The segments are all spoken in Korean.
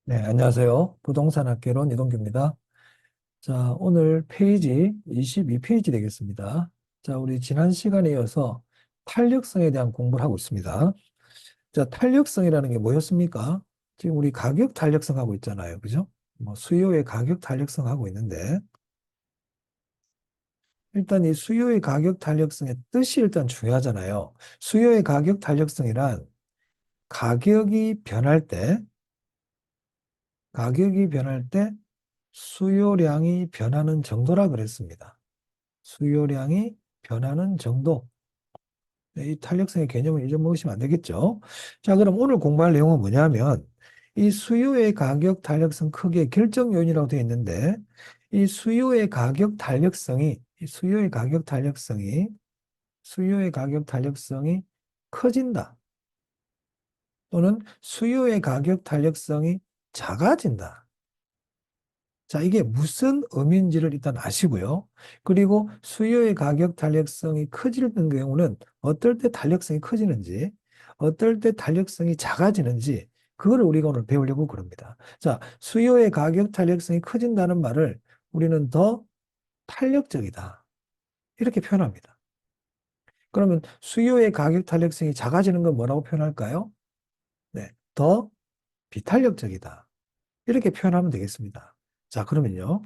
네, 안녕하세요. 부동산 학개론 이동규입니다. 자, 오늘 페이지 22페이지 되겠습니다. 자, 우리 지난 시간에 이어서 탄력성에 대한 공부를 하고 있습니다. 자, 탄력성이라는 게 뭐였습니까? 지금 우리 가격 탄력성 하고 있잖아요. 그죠? 뭐 수요의 가격 탄력성 하고 있는데, 일단 이 수요의 가격 탄력성의 뜻이 일단 중요하잖아요. 수요의 가격 탄력성이란 가격이 변할 때, 가격이 변할 때 수요량이 변하는 정도라 그랬습니다. 수요량이 변하는 정도. 네, 이 탄력성의 개념을 잊어먹으시면 안 되겠죠. 자, 그럼 오늘 공부할 내용은 뭐냐면 이 수요의 가격 탄력성 크기의 결정 요인이라고 되어 있는데 이 수요의 가격 탄력성이 수요의 가격 탄력성이 커진다. 또는 수요의 가격 탄력성이 작아진다. 자, 이게 무슨 의미인지를 일단 아시고요. 그리고 수요의 가격 탄력성이 커지는 경우는 어떨 때 탄력성이 커지는지, 어떨 때 탄력성이 작아지는지, 그거를 우리가 오늘 배우려고 그럽니다. 자, 수요의 가격 탄력성이 커진다는 말을 우리는 더 탄력적이다. 이렇게 표현합니다. 그러면 수요의 가격 탄력성이 작아지는 건 뭐라고 표현할까요? 네, 더 비탄력적이다. 이렇게 표현하면 되겠습니다. 자, 그러면요.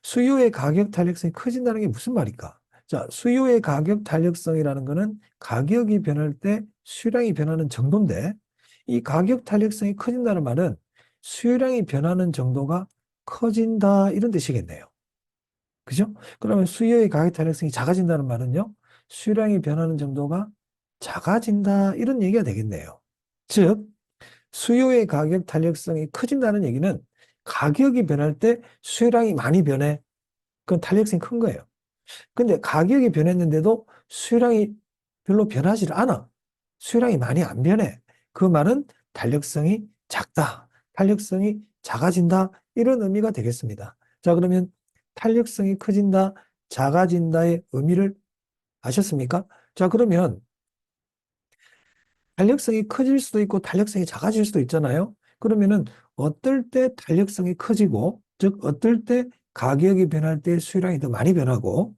수요의 가격 탄력성이 커진다는 게 무슨 말일까? 자, 수요의 가격 탄력성이라는 것은 가격이 변할 때 수요량이 변하는 정도인데, 이 가격 탄력성이 커진다는 말은 수요량이 변하는 정도가 커진다, 이런 뜻이겠네요. 그죠? 그러면 수요의 가격 탄력성이 작아진다는 말은요, 수요량이 변하는 정도가 작아진다, 이런 얘기가 되겠네요. 즉, 수요의 가격 탄력성이 커진다는 얘기는 가격이 변할 때 수요량이 많이 변해. 그건 탄력성이 큰 거예요. 근데 가격이 변했는데도 수요량이 별로 변하지 않아. 수요량이 많이 안 변해. 그 말은 탄력성이 작다. 탄력성이 작아진다. 이런 의미가 되겠습니다. 자, 그러면 탄력성이 커진다, 작아진다의 의미를 아셨습니까? 자, 그러면 탄력성이 커질 수도 있고 탄력성이 작아질 수도 있잖아요. 그러면은 어떨 때 탄력성이 커지고, 즉 어떨 때 가격이 변할 때 수요량이 더 많이 변하고,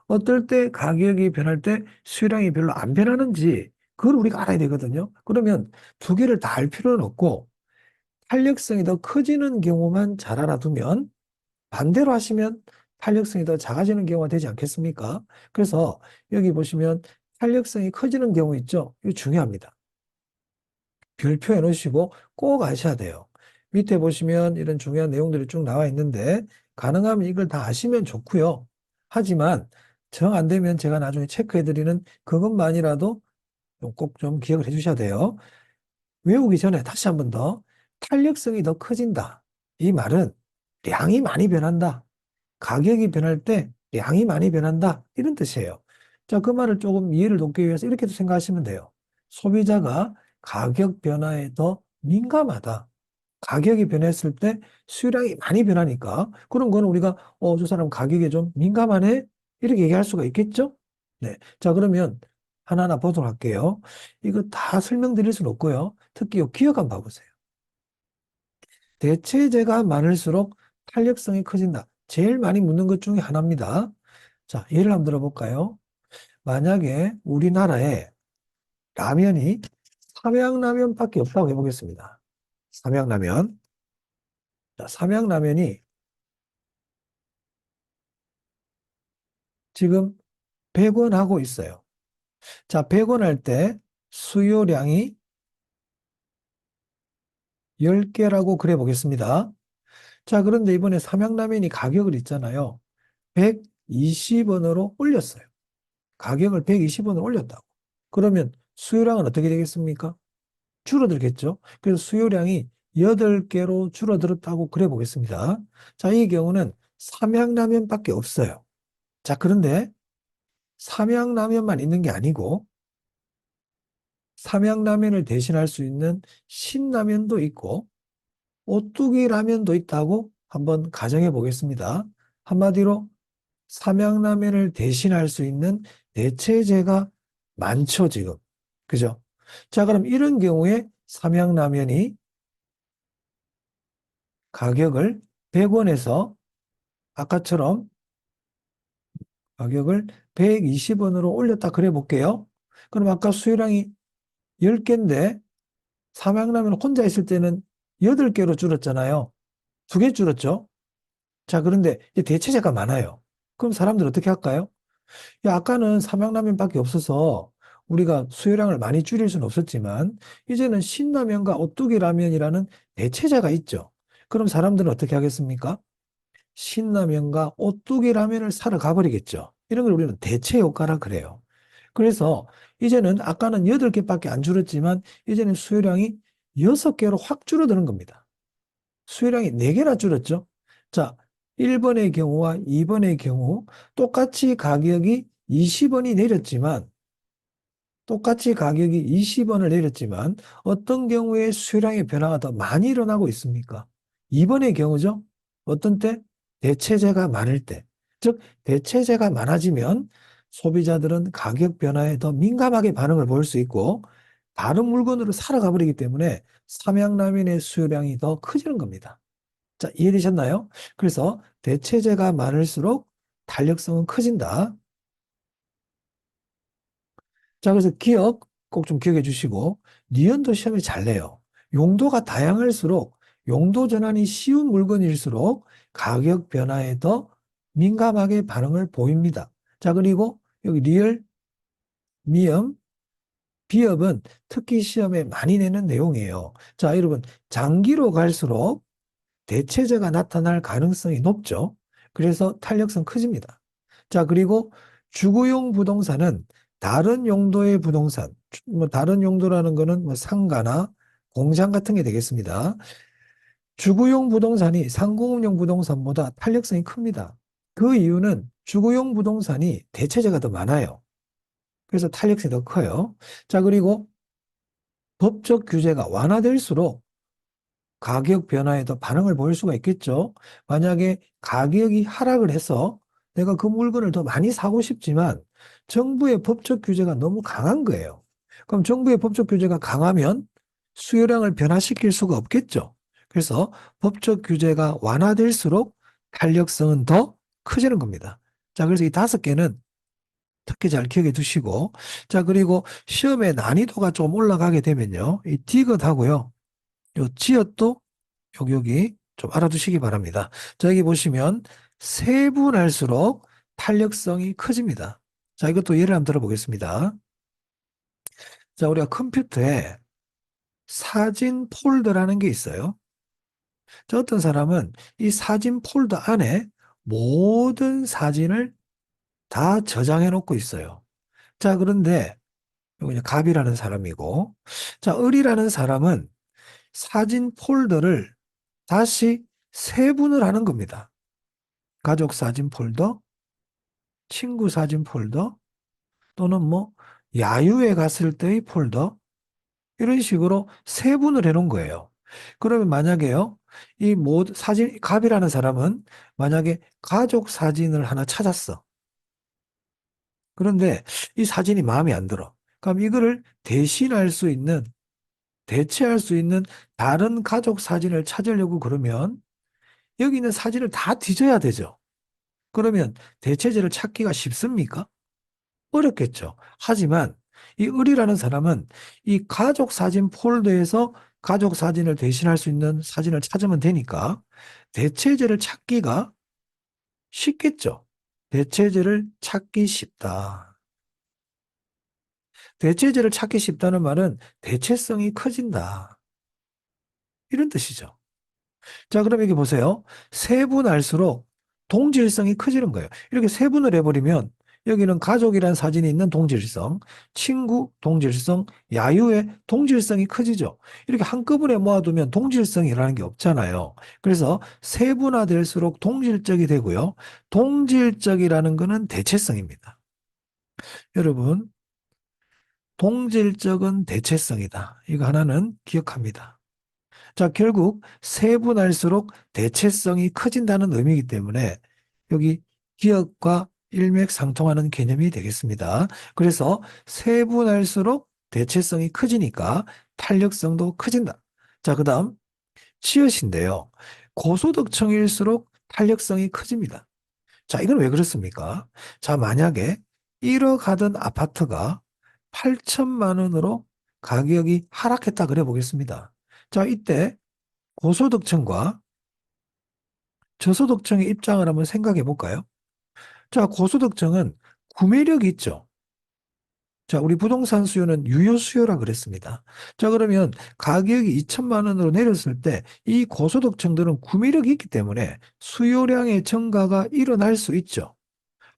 어떨 때 가격이 변할 때 수요량이 별로 안 변하는지 그걸 우리가 알아야 되거든요. 그러면 두 개를 다 알 필요는 없고 탄력성이 더 커지는 경우만 잘 알아두면 반대로 하시면 탄력성이 더 작아지는 경우가 되지 않겠습니까? 그래서 여기 보시면 탄력성이 커지는 경우 있죠. 이거 중요합니다. 별표 해놓으시고 꼭 아셔야 돼요. 밑에 보시면 이런 중요한 내용들이 쭉 나와 있는데 가능하면 이걸 다 아시면 좋고요. 하지만 정 안 되면 제가 나중에 체크해드리는 그것만이라도 꼭 좀 기억을 해주셔야 돼요. 외우기 전에 다시 한번 더 탄력성이 더 커진다. 이 말은 량이 많이 변한다. 가격이 변할 때 양이 많이 변한다. 이런 뜻이에요. 자, 그 말을 조금 이해를 돕기 위해서 이렇게도 생각하시면 돼요. 소비자가 가격 변화에 더 민감하다. 가격이 변했을 때 수요량이 많이 변하니까 그런 거는 우리가 저 사람 가격에 좀 민감하네? 이렇게 얘기할 수가 있겠죠? 네. 자, 그러면 하나하나 보도록 할게요. 이거 다 설명드릴 수는 없고요. 특히 이 기억 한번 봐보세요. 대체재가 많을수록 탄력성이 커진다. 제일 많이 묻는 것 중에 하나입니다. 자, 예를 한번 들어볼까요? 만약에 우리나라에 라면이 삼양라면밖에 없다고 해보겠습니다. 삼양라면. 자, 삼양라면이 지금 100원 하고 있어요. 자, 100원 할 때 수요량이 10개라고 그래 보겠습니다. 자, 그런데 이번에 삼양라면이 가격을 있잖아요. 120원으로 올렸어요. 가격을 120원으로 올렸다고. 그러면 수요량은 어떻게 되겠습니까? 줄어들겠죠. 그래서 수요량이 8개로 줄어들었다고 그래 보겠습니다. 자, 이 경우는 삼양라면밖에 없어요. 자, 그런데 삼양라면만 있는 게 아니고 삼양라면을 대신할 수 있는 신라면도 있고 오뚜기 라면도 있다고 한번 가정해 보겠습니다. 한마디로 삼양라면을 대신할 수 있는 대체재가 많죠, 지금. 그죠? 자, 그럼 이런 경우에 삼양라면이 가격을 100원에서 아까처럼 가격을 120원으로 올렸다 그래 볼게요. 그럼 아까 수요량이 10개인데 삼양라면 혼자 있을 때는 8개로 줄었잖아요. 2개 줄었죠. 자, 그런데 이제 대체재가 많아요. 그럼 사람들 어떻게 할까요? 야, 아까는 삼양라면밖에 없어서 우리가 수요량을 많이 줄일 수는 없었지만 이제는 신라면과 오뚜기 라면이라는 대체재가 있죠. 그럼 사람들은 어떻게 하겠습니까? 신라면과 오뚜기 라면을 사러 가버리겠죠. 이런 걸 우리는 대체 효과라 그래요. 그래서 이제는 아까는 8개밖에 안 줄었지만 이제는 수요량이 6개로 확 줄어드는 겁니다. 수요량이 4개나 줄었죠. 자, 1번의 경우와 2번의 경우 똑같이 가격이 20원이 내렸지만 똑같이 가격이 20원을 내렸지만 어떤 경우에 수요량의 변화가 더 많이 일어나고 있습니까? 2번의 경우죠. 어떤 때? 대체재가 많을 때. 즉, 대체재가 많아지면 소비자들은 가격 변화에 더 민감하게 반응을 보일 수 있고 다른 물건으로 사러 가버리기 때문에 삼양라면의 수요량이 더 커지는 겁니다. 자, 이해되셨나요? 그래서 대체재가 많을수록 탄력성은 커진다. 자, 그래서 기억 꼭 좀 기억해 주시고, 니은도 시험에 잘 내요. 용도가 다양할수록, 용도 전환이 쉬운 물건일수록 가격 변화에 더 민감하게 반응을 보입니다. 자, 그리고 여기 리을, 미음, 비읍은 특기 시험에 많이 내는 내용이에요. 자, 여러분, 장기로 갈수록 대체재가 나타날 가능성이 높죠. 그래서 탄력성 커집니다. 자, 그리고 주거용 부동산은 다른 용도의 부동산, 뭐 다른 용도라는 거는 뭐 상가나 공장 같은 게 되겠습니다. 주거용 부동산이 상공업용 부동산보다 탄력성이 큽니다. 그 이유는 주거용 부동산이 대체재가 더 많아요. 그래서 탄력성이 더 커요. 자, 그리고 법적 규제가 완화될수록 가격 변화에 더 반응을 보일 수가 있겠죠. 만약에 가격이 하락을 해서 내가 그 물건을 더 많이 사고 싶지만 정부의 법적 규제가 너무 강한 거예요. 그럼 정부의 법적 규제가 강하면 수요량을 변화시킬 수가 없겠죠. 그래서 법적 규제가 완화될수록 탄력성은 더 커지는 겁니다. 자, 그래서 이 5개는 특히 잘 기억해 두시고, 자, 그리고 시험의 난이도가 좀 올라가게 되면요. 이 디귿하고요. 요 지읒도 여기 좀 알아두시기 바랍니다. 자, 여기 보시면 세분할수록 탄력성이 커집니다. 자, 이것도 예를 한번 들어보겠습니다. 자, 우리가 컴퓨터에 사진 폴더라는 게 있어요. 자, 어떤 사람은 이 사진 폴더 안에 모든 사진을 다 저장해 놓고 있어요. 자, 그런데 이거 이제 갑이라는 사람이고, 자, 을이라는 사람은 사진 폴더를 다시 세분을 하는 겁니다. 가족 사진 폴더, 친구 사진 폴더, 또는 뭐 야유회 갔을 때의 폴더, 이런 식으로 세분을 해놓은 거예요. 그러면 만약에요, 이 사진, 갑이라는 사람은 만약에 가족 사진을 하나 찾았어. 그런데 이 사진이 마음에 안 들어. 그럼 이거를 대신할 수 있는, 대체할 수 있는 다른 가족 사진을 찾으려고 그러면 여기 있는 사진을 다 뒤져야 되죠. 그러면 대체제를 찾기가 쉽습니까? 어렵겠죠. 하지만 이 을이라는 사람은 이 가족 사진 폴더에서 가족 사진을 대신할 수 있는 사진을 찾으면 되니까 대체제를 찾기가 쉽겠죠. 대체제를 찾기 쉽다. 대체제를 찾기 쉽다는 말은 대체성이 커진다. 이런 뜻이죠. 자, 그럼 여기 보세요. 세분할수록 동질성이 커지는 거예요. 이렇게 세분을 해버리면 여기는 가족이란 사진이 있는 동질성, 친구 동질성, 야유의 동질성이 커지죠. 이렇게 한꺼번에 모아두면 동질성이라는 게 없잖아요. 그래서 세분화될수록 동질적이 되고요. 동질적이라는 거는 대체성입니다. 여러분, 동질적은 대체성이다. 이거 하나는 기억합니다. 자, 결국 세분할수록 대체성이 커진다는 의미이기 때문에 여기 기억과 일맥상통하는 개념이 되겠습니다. 그래서 세분할수록 대체성이 커지니까 탄력성도 커진다. 자, 그다음 치읓인데요. 고소득층일수록 탄력성이 커집니다. 자, 이건 왜 그렇습니까? 자, 만약에 1억 하던 아파트가 8천만 원으로 가격이 하락했다 그래 보겠습니다. 자, 이때 고소득층과 저소득층의 입장을 한번 생각해 볼까요? 자, 고소득층은 구매력이 있죠. 자, 우리 부동산 수요는 유효 수요라 그랬습니다. 자, 그러면 가격이 2천만 원으로 내렸을 때 이 고소득층들은 구매력이 있기 때문에 수요량의 증가가 일어날 수 있죠.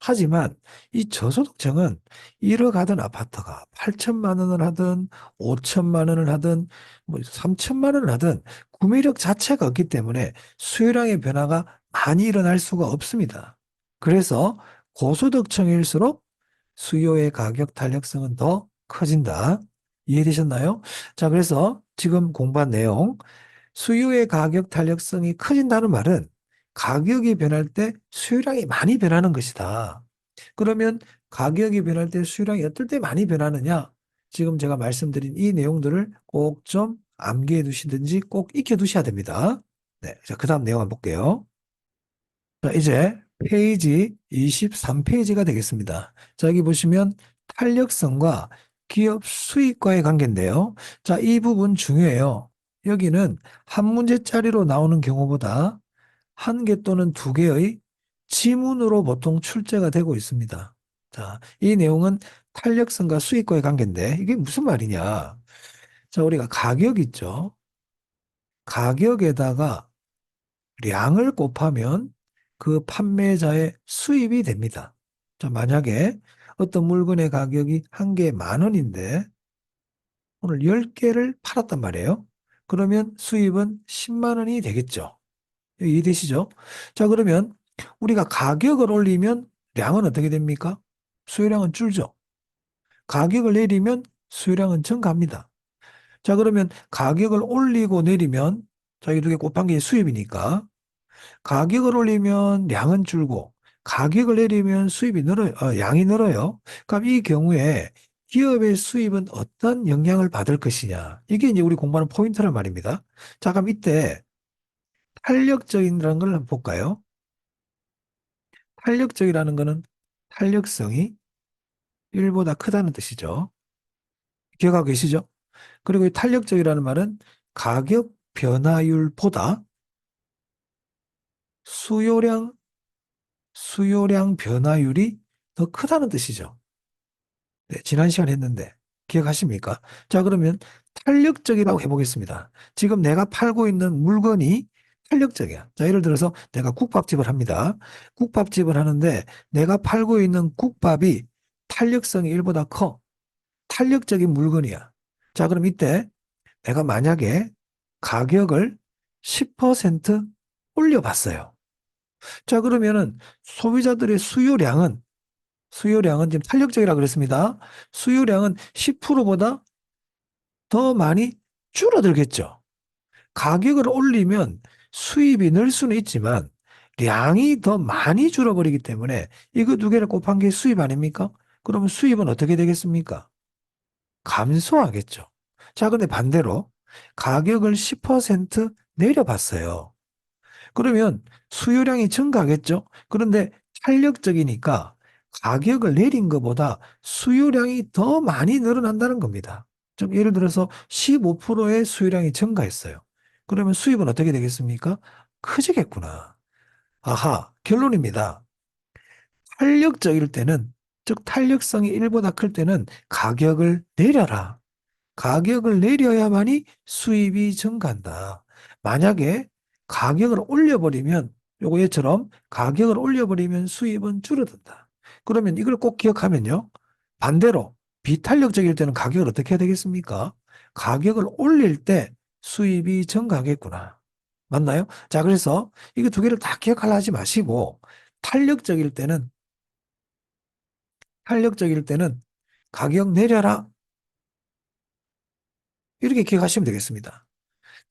하지만 이 저소득층은 1억 하던 아파트가 8천만 원을 하든 5천만 원을 하든 뭐 3천만 원을 하든 구매력 자체가 없기 때문에 수요량의 변화가 많이 일어날 수가 없습니다. 그래서 고소득층일수록 수요의 가격 탄력성은 더 커진다. 이해되셨나요? 자, 그래서 지금 공부한 내용, 수요의 가격 탄력성이 커진다는 말은 가격이 변할 때 수요량이 많이 변하는 것이다. 그러면 가격이 변할 때 수요량이 어떨 때 많이 변하느냐? 지금 제가 말씀드린 이 내용들을 꼭 좀 암기해 두시든지 꼭 익혀 두셔야 됩니다. 네. 자, 그 다음 내용 한번 볼게요. 자, 이제 페이지 23페이지가 되겠습니다. 자, 여기 보시면 탄력성과 기업 수익과의 관계인데요. 자, 이 부분 중요해요. 여기는 한 문제짜리로 나오는 경우보다 한 개 또는 두 개의 지문으로 보통 출제가 되고 있습니다. 자, 이 내용은 탄력성과 수익과의 관계인데 이게 무슨 말이냐? 자, 우리가 가격 있죠. 가격에다가 량을 곱하면 그 판매자의 수입이 됩니다. 자, 만약에 어떤 물건의 가격이 한 개에 10,000원인데 오늘 10개를 팔았단 말이에요. 그러면 수입은 10만 원이 되겠죠. 이해되시죠? 자, 그러면 우리가 가격을 올리면 량은 어떻게 됩니까? 수요량은 줄죠. 가격을 내리면 수요량은 증가합니다. 자, 그러면 가격을 올리고 내리면 자, 이 두 개 곱한 게 수입이니까 가격을 올리면 양은 줄고 가격을 내리면 수입이 늘어요. 양이 늘어요. 그럼 이 경우에 기업의 수입은 어떤 영향을 받을 것이냐. 이게 이제 우리 공부하는 포인트란 말입니다. 자, 그럼 이때 탄력적이라는 걸 한번 볼까요? 탄력적이라는 것은 탄력성이 1보다 크다는 뜻이죠. 기억하고 계시죠? 그리고 이 탄력적이라는 말은 가격 변화율보다 수요량, 수요량 변화율이 더 크다는 뜻이죠. 네, 지난 시간에 했는데 기억하십니까? 자, 그러면 탄력적이라고 해보겠습니다. 지금 내가 팔고 있는 물건이 탄력적이야. 자, 예를 들어서 내가 국밥집을 합니다. 국밥집을 하는데 내가 팔고 있는 국밥이 탄력성이 1보다 커. 탄력적인 물건이야. 자, 그럼 이때 내가 만약에 가격을 10% 올려봤어요. 자, 그러면은 소비자들의 수요량은 지금 탄력적이라고 그랬습니다. 수요량은 10%보다 더 많이 줄어들겠죠. 가격을 올리면 수입이 늘 수는 있지만 량이 더 많이 줄어버리기 때문에 이거 두 개를 곱한 게 수입 아닙니까? 그러면 수입은 어떻게 되겠습니까? 감소하겠죠. 자, 근데 반대로 가격을 10% 내려봤어요. 그러면 수요량이 증가하겠죠. 그런데 탄력적이니까 가격을 내린 것보다 수요량이 더 많이 늘어난다는 겁니다. 좀 예를 들어서 15%의 수요량이 증가했어요. 그러면 수입은 어떻게 되겠습니까? 커지겠구나. 아하, 결론입니다. 탄력적일 때는, 즉 탄력성이 1보다 클 때는 가격을 내려라. 가격을 내려야만이 수입이 증가한다. 만약에 가격을 올려버리면 요거 얘처럼 가격을 올려버리면 수입은 줄어든다. 그러면 이걸 꼭 기억하면요. 반대로 비탄력적일 때는 가격을 어떻게 해야 되겠습니까? 가격을 올릴 때 수입이 증가하겠구나. 맞나요? 자, 그래서 이거 두 개를 다 기억하려 하지 마시고 탄력적일 때는 탄력적일 때는 가격 내려라. 이렇게 기억하시면 되겠습니다.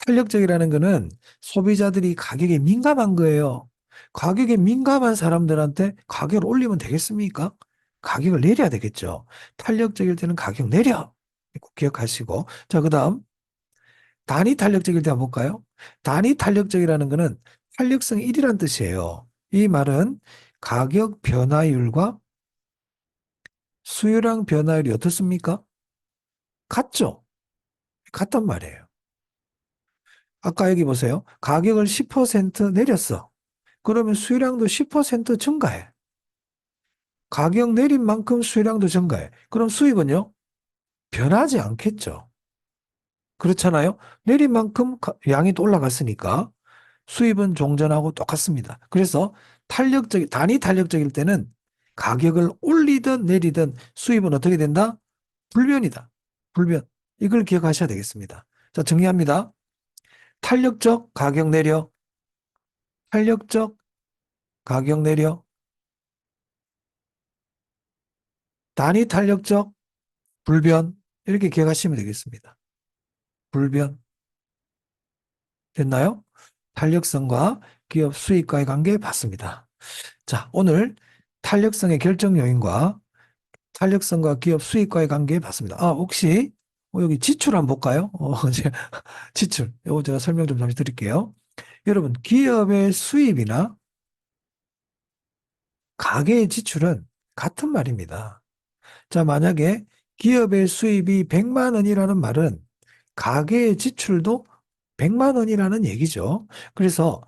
탄력적이라는 거는 소비자들이 가격에 민감한 거예요. 가격에 민감한 사람들한테 가격을 올리면 되겠습니까? 가격을 내려야 되겠죠. 탄력적일 때는 가격 내려. 꼭 기억하시고. 자, 그 다음. 단위 탄력적일 때 한번 볼까요? 단위 탄력적이라는 것은 탄력성이 1이란 뜻이에요. 이 말은 가격 변화율과 수요량 변화율이 어떻습니까? 같죠? 같단 말이에요. 아까 여기 보세요. 가격을 10% 내렸어. 그러면 수요량도 10% 증가해. 가격 내린 만큼 수요량도 증가해. 그럼 수입은요? 변하지 않겠죠. 그렇잖아요. 내린 만큼 양이 또 올라갔으니까 수입은 종전하고 똑같습니다. 그래서 단위 탄력적일 때는 가격을 올리든 내리든 수입은 어떻게 된다? 불변이다. 불변. 이걸 기억하셔야 되겠습니다. 자, 정리합니다. 탄력적 가격 내려, 탄력적 가격 내려, 단위 탄력적 불변. 이렇게 기억하시면 되겠습니다. 불변. 됐나요? 탄력성과 기업 수익과의 관계 봤습니다. 자, 오늘 탄력성의 결정 요인과 탄력성과 기업 수익과의 관계 봤습니다. 아, 혹시 여기 지출 한번 볼까요? 이제 지출. 이거 제가 설명 좀 잠시 드릴게요. 여러분, 기업의 수입이나 가계의 지출은 같은 말입니다. 자, 만약에 기업의 수입이 100만 원이라는 말은 가계의 지출도 100만 원이라는 얘기죠. 그래서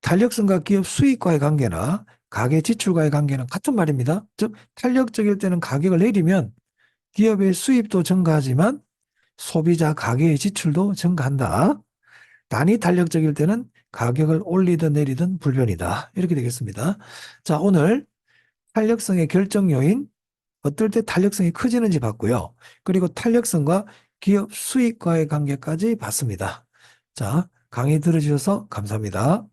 탄력성과 기업 수익과의 관계나 가계 지출과의 관계는 같은 말입니다. 즉, 탄력적일 때는 가격을 내리면 기업의 수입도 증가하지만 소비자 가계의 지출도 증가한다. 단위 탄력적일 때는 가격을 올리든 내리든 불변이다. 이렇게 되겠습니다. 자, 오늘 탄력성의 결정 요인, 어떨 때 탄력성이 커지는지 봤고요. 그리고 탄력성과 기업 수익과의 관계까지 봤습니다. 자, 강의 들어주셔서 감사합니다.